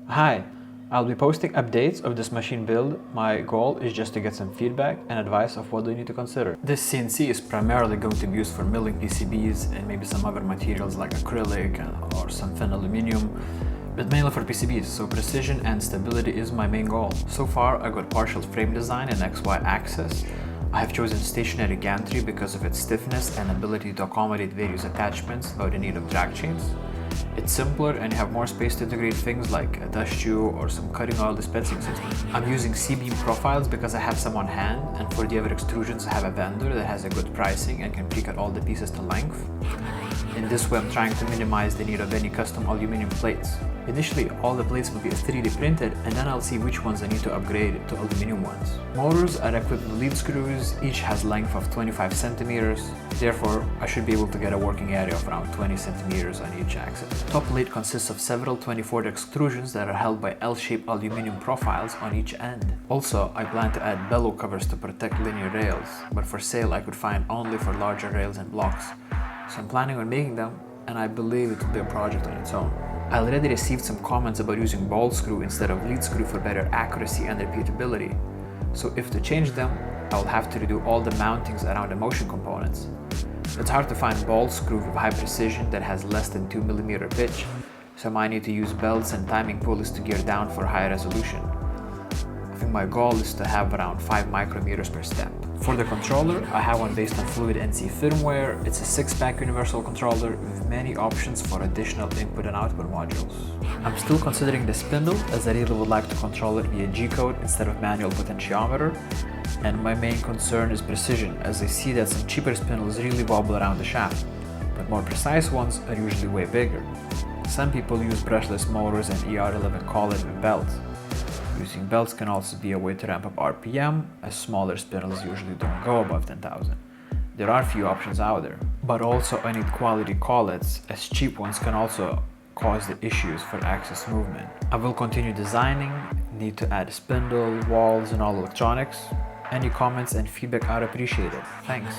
Hi, I'll be posting updates of this machine build. My goal is just to get some feedback and advice of what do you need to consider. This CNC is primarily going to be used for milling PCBs and maybe some other materials like acrylic or some thin aluminum, but mainly for PCBs, so precision and stability is my main goal. So far I got partial frame design and XY axis. I have chosen stationary gantry because of its stiffness and ability to accommodate various attachments without the need of drag chains. It's simpler and you have more space to integrate things like a dust tube or some cutting oil dispensing system. I'm using C-beam profiles because I have some on hand, and for the other extrusions I have a vendor that has a good pricing and can pre-cut all the pieces to length. In this way I'm trying to minimize the need of any custom aluminum plates. Initially all the plates will be 3D printed and then I'll see which ones I need to upgrade to aluminum ones. Motors are equipped with lead screws, each has length of 25 centimeters. Therefore, I should be able to get a working area of around 20 centimeters on each axis. Top plate consists of several 24 extrusions that are held by L-shaped aluminum profiles on each end. Also, I plan to add bellow covers to protect linear rails, but for sale I could find only for larger rails and blocks. So I'm planning on making them, and I believe it will be a project on its own. I already received some comments about using ball screw instead of lead screw for better accuracy and repeatability. So if to change them, I'll have to redo all the mountings around the motion components. It's hard to find ball screw with high precision that has less than 2mm pitch, so I might need to use belts and timing pulleys to gear down for high resolution. I think my goal is to have around 5 micrometers per step. For the controller, I have one based on Fluid NC firmware. It's a 6-pack universal controller with many options for additional input and output modules. I'm still considering the spindle, as I really would like to control it via G-code instead of manual potentiometer. And my main concern is precision, as I see that some cheaper spindles really wobble around the shaft, but more precise ones are usually way bigger. Some people use brushless motors and ER11 collet with belts. Using belts can also be a way to ramp up RPM, as smaller spindles usually don't go above 10,000. There are few options out there, but also I need quality collets, as cheap ones can also cause the issues for axis movement. I will continue designing, need to add spindle, walls and all electronics. Any comments and feedback are appreciated. Thanks.